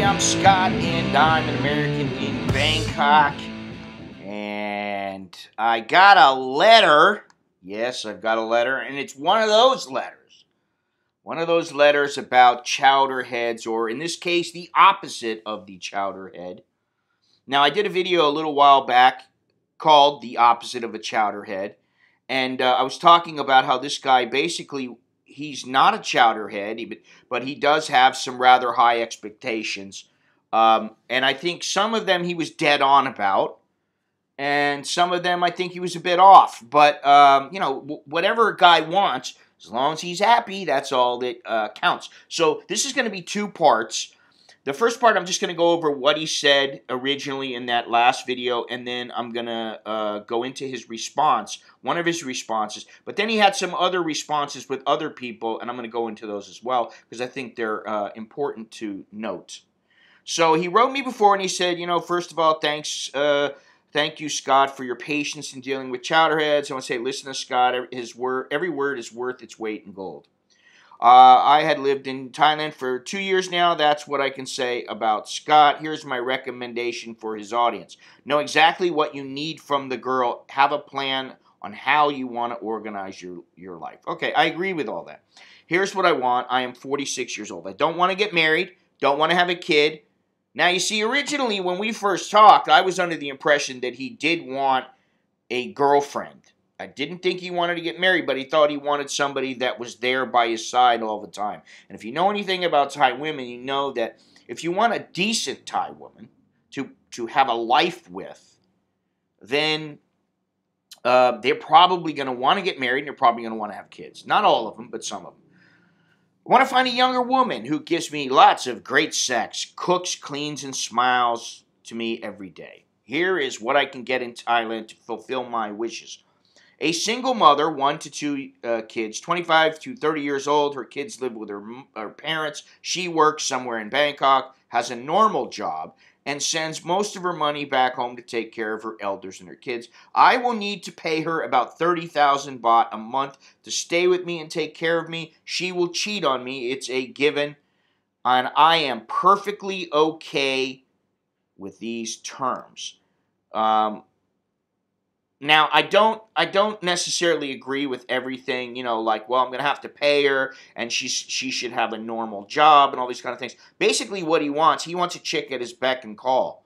I'm Scott, and I'm an American in Bangkok. And I got a letter. Yes, I've got a letter, and it's one of those letters. One of those letters about chowderheads, or in this case, the opposite of the chowderhead. Now, I did a video a little while back called The Opposite of a Chowderhead, and I was talking about how this guy basically, he's not a chowderhead, but he does have some rather high expectations. And I think some of them he was dead on about, and some of them I think he was a bit off. But, whatever a guy wants, as long as he's happy, that's all that counts. So this is going to be two parts. The first part, I'm just going to go over what he said originally in that last video, and then I'm going to go into his response, one of his responses. But then he had some other responses with other people, and I'm going to go into those as well, because I think they're important to note. So he wrote me before, and he said, first of all, thank you, Scott, for your patience in dealing with chowderheads. I want to say, listen to Scott. Every word is worth its weight in gold. I had lived in Thailand for 2 years now. That's what I can say about Scott. Here's my recommendation for his audience. Know exactly what you need from the girl. Have a plan on how you want to organize your life. Okay, I agree with all that. Here's what I want. I am 46 years old. I don't want to get married. Don't want to have a kid. Now, you see, originally when we first talked, I was under the impression that he did want a girlfriend. I didn't think he wanted to get married, but he thought he wanted somebody that was there by his side all the time. And if you know anything about Thai women, you know that if you want a decent Thai woman to have a life with, then they're probably going to want to get married, and they're probably going to want to have kids. Not all of them, but some of them. I want to find a younger woman who gives me lots of great sex, cooks, cleans, and smiles to me every day. Here is what I can get in Thailand to fulfill my wishes. A single mother, 1 to 2 kids, 25 to 30 years old. Her kids live with her parents. She works somewhere in Bangkok, has a normal job, and sends most of her money back home to take care of her elders and her kids. I will need to pay her about 30,000 baht a month to stay with me and take care of me. She will cheat on me. It's a given, and I am perfectly okay with these terms. Now, I don't necessarily agree with everything, like, well, I'm going to have to pay her, and she should have a normal job, and all these kind of things. Basically, what he wants a chick at his beck and call.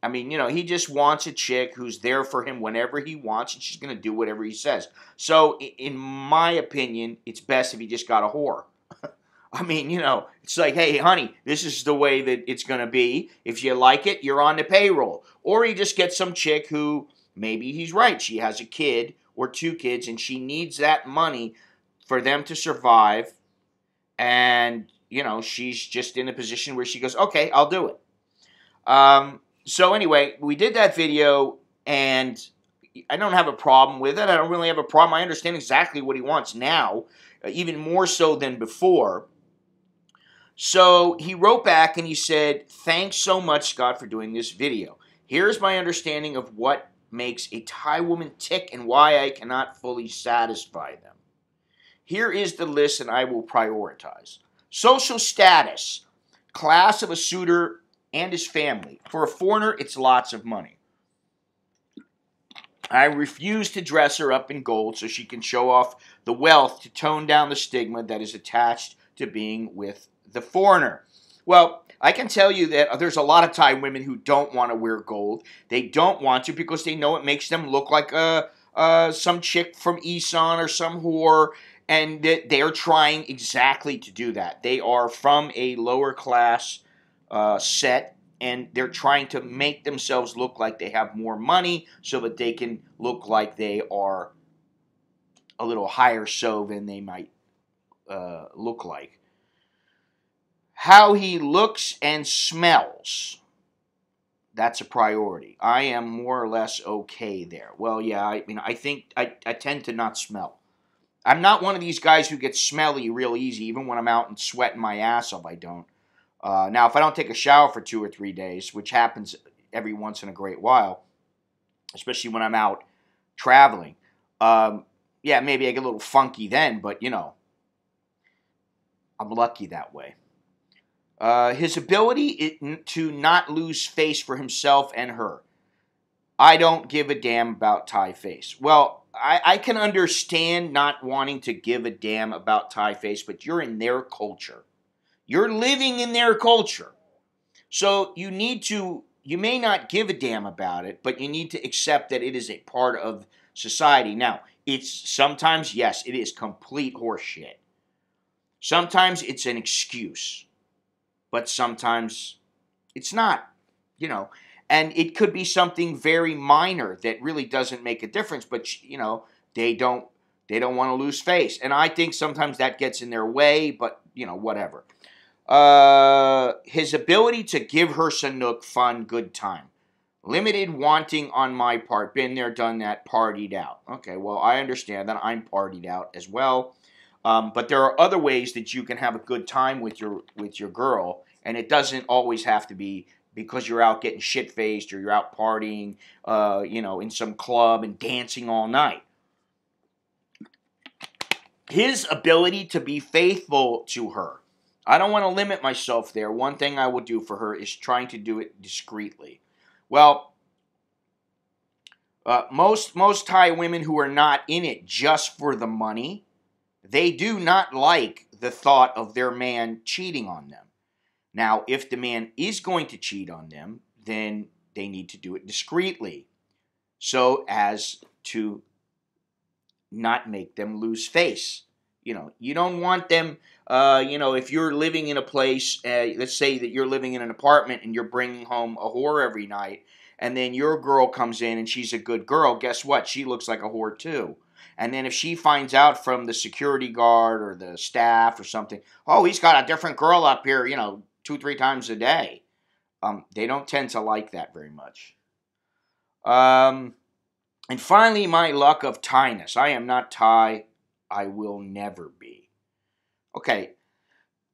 I mean, he just wants a chick who's there for him whenever he wants, and she's going to do whatever he says. So, in my opinion, it's best if he just got a whore. I mean, it's like, hey, honey, this is the way that it's going to be. If you like it, you're on the payroll. Or he just gets some chick who, maybe he's right, she has a kid or 2 kids, and she needs that money for them to survive. And, she's just in a position where she goes, okay, I'll do it. So anyway, we did that video, and I don't have a problem with it. I don't really have a problem. I understand exactly what he wants now, even more so than before. So he wrote back and he said, thanks so much, Scott, for doing this video. Here's my understanding of what makes a Thai woman tick and why I cannot fully satisfy them. Here is the list, and I will prioritize. Social status, class of a suitor and his family. For a foreigner, it's lots of money. I refuse to dress her up in gold so she can show off the wealth to tone down the stigma that is attached to being with the foreigner. Well, I can tell you that there's a lot of Thai women who don't want to wear gold. They don't want to because they know it makes them look like some chick from Isan or some whore, and they are trying exactly to do that. They are from a lower class set, and they're trying to make themselves look like they have more money so that they can look like they are a little higher so than they might look like. How he looks and smells, that's a priority. I am more or less okay there. Well, yeah, I think I tend to not smell. I'm not one of these guys who gets smelly real easy. Even when I'm out and sweating my ass off, I don't. Now, if I don't take a shower for 2 or 3 days, which happens every once in a great while, especially when I'm out traveling, yeah, maybe I get a little funky then, but, I'm lucky that way. His ability to not lose face for himself and her. I don't give a damn about Thai face. Well, I can understand not wanting to give a damn about Thai face, but you're in their culture. You're living in their culture. So you may not give a damn about it, but you need to accept that it is a part of society. Now, it's sometimes, yes, it is complete horseshit. Sometimes it's an excuse, but sometimes it's not, you know. And it could be something very minor that really doesn't make a difference, but they don't want to lose face. And I think sometimes that gets in their way, but whatever. His ability to give her Sanook fun, good time. Limited wanting on my part. Been there, done that, partied out. Okay, well, I understand that. I'm partied out as well. But there are other ways that you can have a good time with your girl, and it doesn't always have to be because you're out getting shit-faced or you're out partying, in some club and dancing all night. His ability to be faithful to her. I don't want to limit myself there. One thing I will do for her is trying to do it discreetly. Well, most Thai women who are not in it just for the money, they do not like the thought of their man cheating on them. Now, if the man is going to cheat on them, then they need to do it discreetly so as to not make them lose face. You don't want them, if you're living in a place, let's say that you're living in an apartment and you're bringing home a whore every night, and then your girl comes in and she's a good girl, guess what? She looks like a whore too. And then if she finds out from the security guard or the staff or something, oh, he's got a different girl up here, 2-3 times a day. They don't tend to like that very much. And finally, my luck of Thainess. I am not Thai. I will never be. Okay,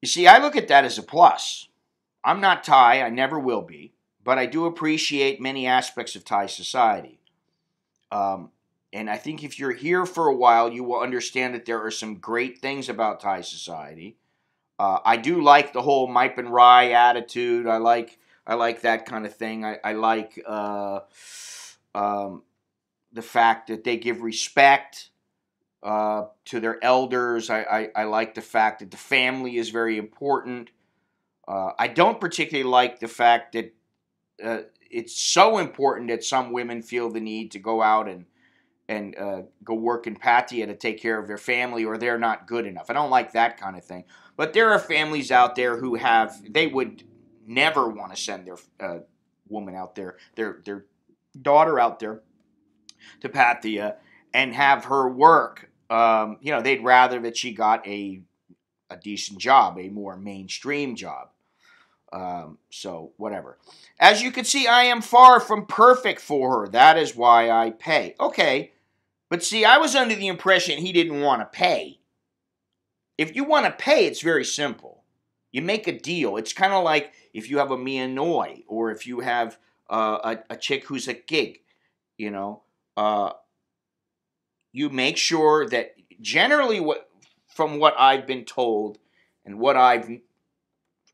you see, I look at that as a plus. I'm not Thai. I never will be. But I do appreciate many aspects of Thai society. And I think if you're here for a while, you will understand that there are some great things about Thai society. I do like the whole Mipe and Rye attitude. I like that kind of thing. I like the fact that they give respect to their elders. I like the fact that the family is very important. I don't particularly like the fact that it's so important that some women feel the need to go out and go work in Pattaya to take care of their family, or they're not good enough. I don't like that kind of thing. But there are families out there who they would never want to send their woman out there, their daughter out there to Pattaya and have her work. They'd rather that she got a decent job, a more mainstream job. So whatever. As you can see, I am far from perfect for her. That is why I pay. Okay. But see, I was under the impression he didn't want to pay. If you want to pay, it's very simple. You make a deal. It's kind of like if you have a Mia Noi, or if you have a chick who's a gig, you make sure that generally from what I've been told and what I've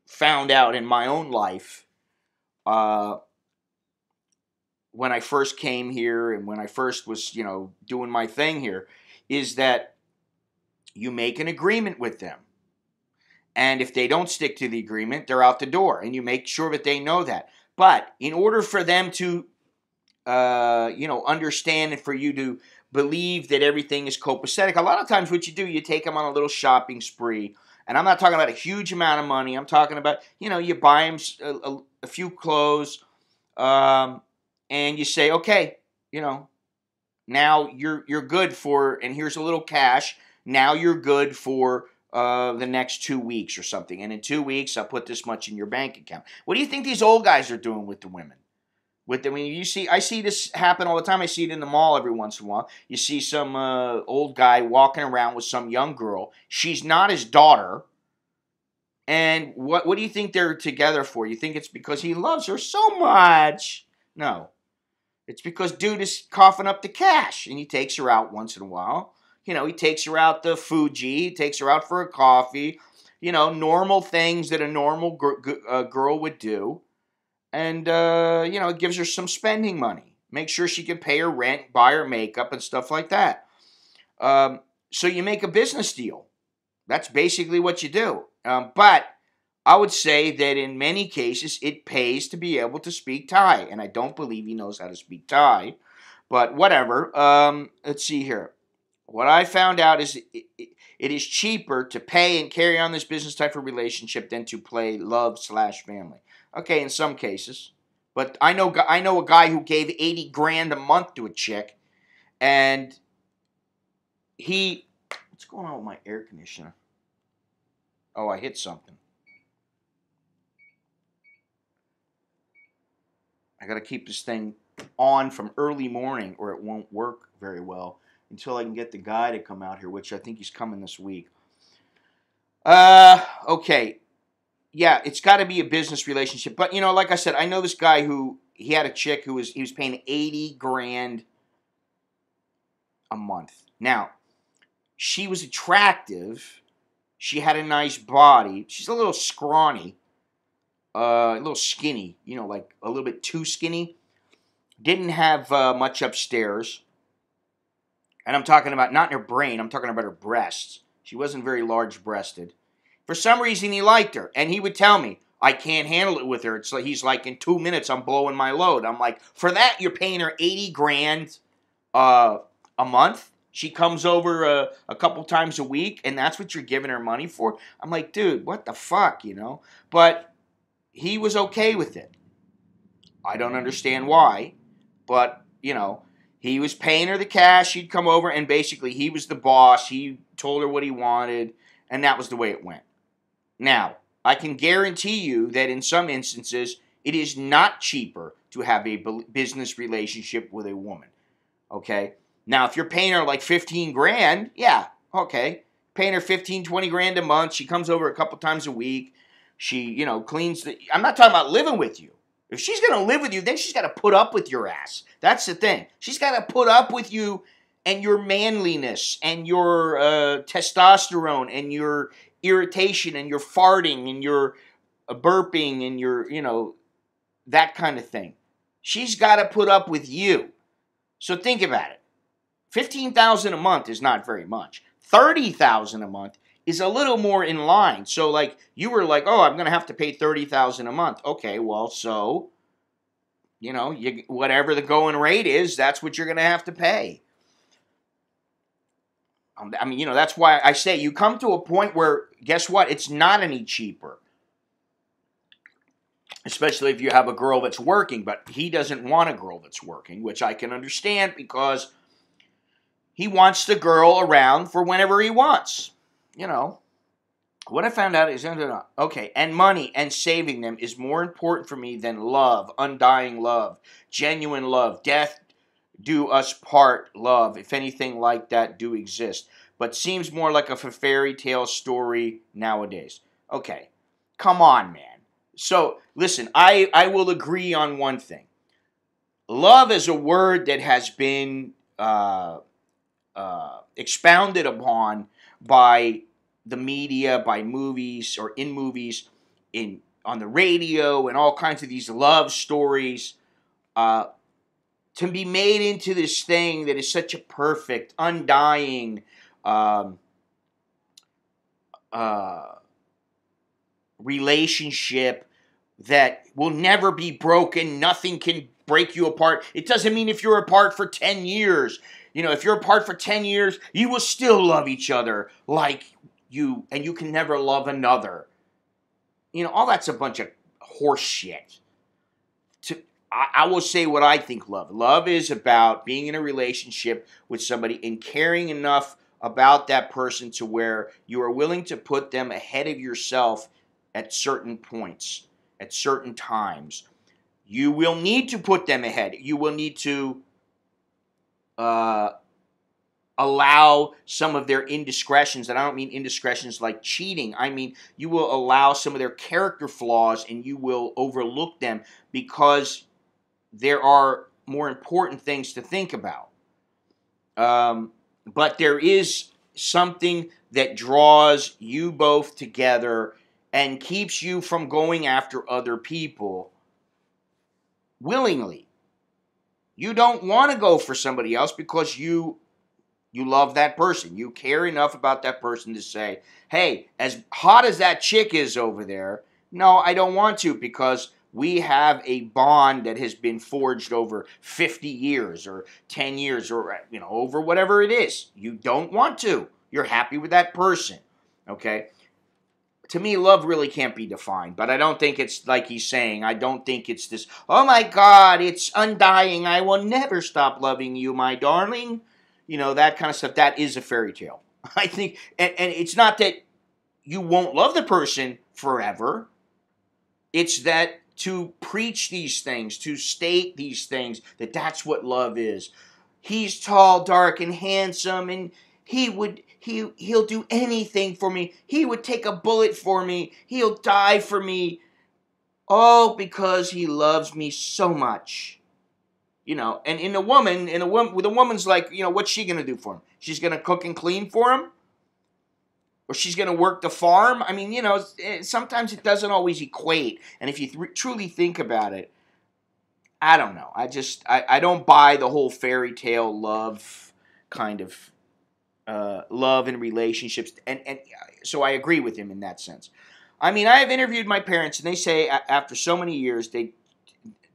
found out in my own life, when I first came here and when I first was, doing my thing here, is that you make an agreement with them. And if they don't stick to the agreement, they're out the door. And you make sure that they know that. But in order for them to, understand and for you to believe that everything is copacetic, a lot of times what you do, you take them on a little shopping spree. And I'm not talking about a huge amount of money. I'm talking about, you buy them a few clothes, and you say, okay, now you're good for, and here's a little cash. Now you're good for the next 2 weeks or something. And in 2 weeks, I'll put this much in your bank account. What do you think these old guys are doing with the women? I see this happen all the time. I see it in the mall every once in a while. You see some old guy walking around with some young girl. She's not his daughter. And what do you think they're together for? You think it's because he loves her so much? No. It's because dude is coughing up the cash, and he takes her out once in a while. He takes her out to Fuji. He takes her out for a coffee. normal things that a normal girl would do. And, it gives her some spending money. Make sure she can pay her rent, buy her makeup, and stuff like that. So you make a business deal. That's basically what you do. But I would say that in many cases, it pays to be able to speak Thai. And I don't believe he knows how to speak Thai. But whatever. Let's see here. What I found out is it is cheaper to pay and carry on this business type of relationship than to play love/family. Okay, in some cases. But I know a guy who gave 80 grand a month to a chick. And what's going on with my air conditioner? Oh, I hit something. I got to keep this thing on from early morning or it won't work very well until I can get the guy to come out here, which I think he's coming this week. Okay. Yeah, it's got to be a business relationship. But, like I said, I know this guy who, he had a chick he was paying 80 grand a month. Now, she was attractive. She had a nice body. She's a little scrawny. A little skinny, like a little bit too skinny. Didn't have much upstairs. And I'm talking about not in her brain, I'm talking about her breasts. She wasn't very large-breasted. For some reason, he liked her. And he would tell me, I can't handle it with her. It's like, he's like, in 2 minutes, I'm blowing my load. I'm like, for that, you're paying her 80 grand a month? She comes over a couple times a week, and that's what you're giving her money for? I'm like, dude, what the fuck, But he was okay with it. I don't understand why, but, he was paying her the cash. She'd come over, and basically he was the boss. He told her what he wanted, and that was the way it went. Now, I can guarantee you that in some instances, it is not cheaper to have a business relationship with a woman, okay? Now, if you're paying her like 15 grand, yeah, okay. Paying her 15, 20 grand a month. She comes over a couple times a week. She, cleans I'm not talking about living with you. If she's going to live with you, then she's got to put up with your ass. That's the thing. She's got to put up with you and your manliness and your testosterone and your irritation and your farting and your burping and your, that kind of thing. She's got to put up with you. So think about it. $15,000 a month is not very much. $30,000 a month is a little more in line. So, like, you were like, oh, I'm going to have to pay $30,000 a month. Okay, well, so, whatever the going rate is, that's what you're going to have to pay. That's why I say you come to a point where, guess what? It's not any cheaper. Especially if you have a girl that's working, but he doesn't want a girl that's working, which I can understand because he wants the girl around for whenever he wants. What I found out is, okay, and money and saving them is more important for me than love, undying love, genuine love, death do us part love, if anything like that do exist, but seems more like a fairy tale story nowadays. Okay, come on, man. So, listen, I will agree on one thing. Love is a word that has been expounded upon by the media, by movies, or in movies, on the radio, and all kinds of these love stories, to be made into this thing that is such a perfect, undying relationship that will never be broken. Nothing can break you apart. It doesn't mean if you're apart for 10 years. If you're apart for 10 years, you will still love each other like you, and you can never love another. All that's a bunch of horse shit. I will say what I think love. Love is about being in a relationship with somebody and caring enough about that person to where you are willing to put them ahead of yourself at certain points, at certain times. You will need to put them ahead. You will need to allow some of their indiscretions, and I don't mean indiscretions like cheating. I mean, you will allow some of their character flaws and you will overlook them because there are more important things to think about. But there is something that draws you both together and keeps you from going after other people willingly. You don't want to go for somebody else because you love that person. You care enough about that person to say, hey, as hot as that chick is over there, no, I don't want to, because we have a bond that has been forged over 50 years or 10 years or, over whatever it is. You don't want to. You're happy with that person. Okay? To me, love really can't be defined, but I don't think it's like he's saying. I don't think it's this, oh my God, it's undying. I will never stop loving you, my darling. That kind of stuff. That is a fairy tale. I think, and it's not that you won't love the person forever. It's that to preach these things, to state these things, that's what love is. He's tall, dark, and handsome, and he'll do anything for me. He would take a bullet for me. He'll die for me. All because he loves me so much. And with a woman's like, what's she going to do for him? She's going to cook and clean for him? Or she's going to work the farm? I mean, sometimes it doesn't always equate. And if you truly think about it, I don't know. I don't buy the whole fairy tale love kind of love and relationships. And so I agree with him in that sense. I mean, I have interviewed my parents, and they say after so many years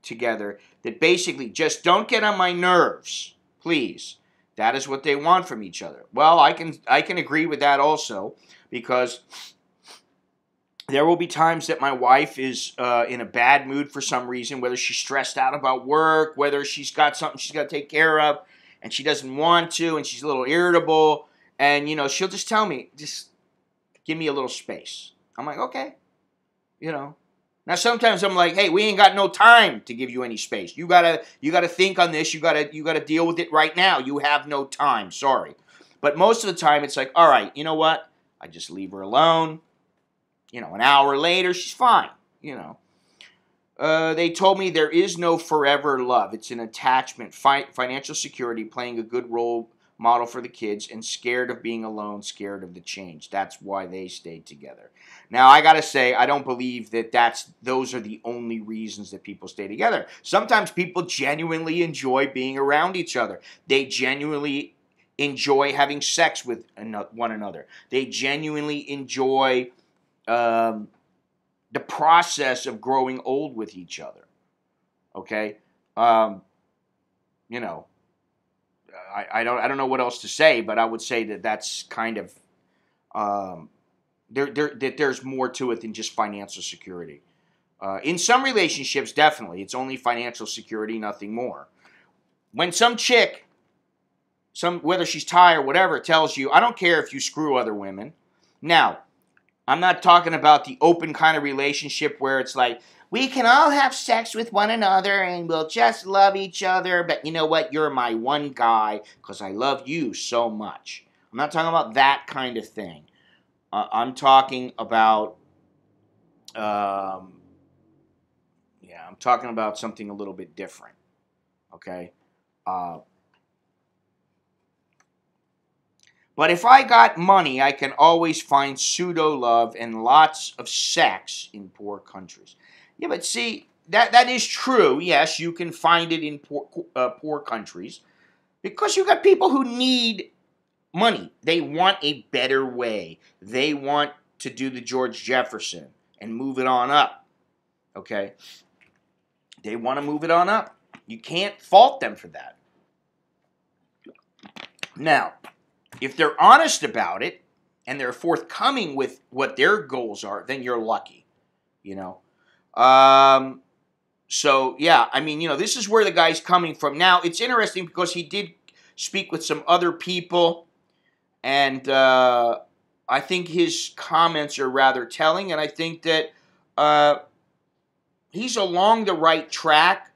together that basically just don't get on my nerves, please. That is what they want from each other. Well, I can agree with that also, because there will be times that my wife is in a bad mood for some reason, whether she's stressed out about work, whether she's got something she's got to take care of, and she doesn't want to, and she's a little irritable, and she'll just tell me, just give me a little space. I'm like, okay, Now sometimes I'm like, hey, we ain't got no time to give you any space. You gotta think on this. You gotta deal with it right now. You have no time. Sorry, but most of the time it's like, all right, you know what? I just leave her alone. An hour later, she's fine. They told me there is no forever love. It's an attachment, financial security, playing a good role model for the kids, and scared of being alone, scared of the change. That's why they stayed together. Now, I got to say, I don't believe that those are the only reasons that people stay together. Sometimes people genuinely enjoy being around each other. They genuinely enjoy having sex with one another. They genuinely enjoy the process of growing old with each other. Okay? I don't know what else to say, but I would say that that's kind of that there's more to it than just financial security. In some relationships, definitely, it's only financial security, nothing more. When some chick, whether she's Thai or whatever, tells you, I don't care if you screw other women. Now, I'm not talking about the open kind of relationship where it's like, we can all have sex with one another and we'll just love each other, but you know what? You're my one guy because I love you so much. I'm not talking about that kind of thing. I'm talking about, I'm talking about something a little bit different. Okay? But if I got money, I can always find pseudo-love and lots of sex in poor countries. Yeah, but see, that is true. Yes, you can find it in poor countries because you got people who need money. They want a better way. They want to do the George Jefferson and move it on up. Okay? They want to move it on up. You can't fault them for that. Now, if they're honest about it and they're forthcoming with what their goals are, then you're lucky, So, yeah, I mean, this is where the guy's coming from. Now, it's interesting because he did speak with some other people, and I think his comments are rather telling, and I think that he's along the right track.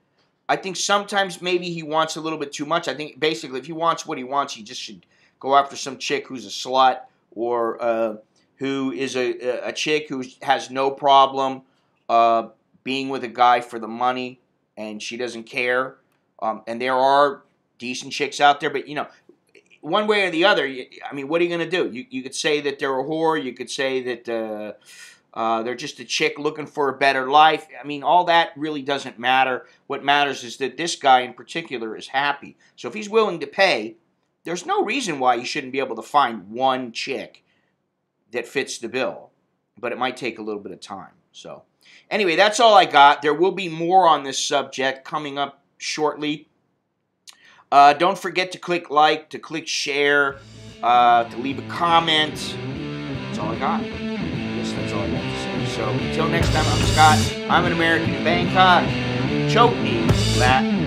I think sometimes maybe he wants a little bit too much. I think basically if he wants what he wants, he just should go after some chick who's a slut or who is a chick who has no problem being with a guy for the money and she doesn't care. And there are decent chicks out there, but one way or the other, I mean, what are you going to do? You could say that they're a whore. You could say that they're just a chick looking for a better life. I mean, all that really doesn't matter. What matters is that this guy in particular is happy. So if he's willing to pay, there's no reason why you shouldn't be able to find one chick that fits the bill. But it might take a little bit of time. So anyway, that's all I got. There will be more on this subject coming up shortly. Don't forget to click like, to click share, to leave a comment. That's all I got. I guess that's all I got to say. So until next time, I'm Scott. I'm an American in Bangkok. Choke me, that.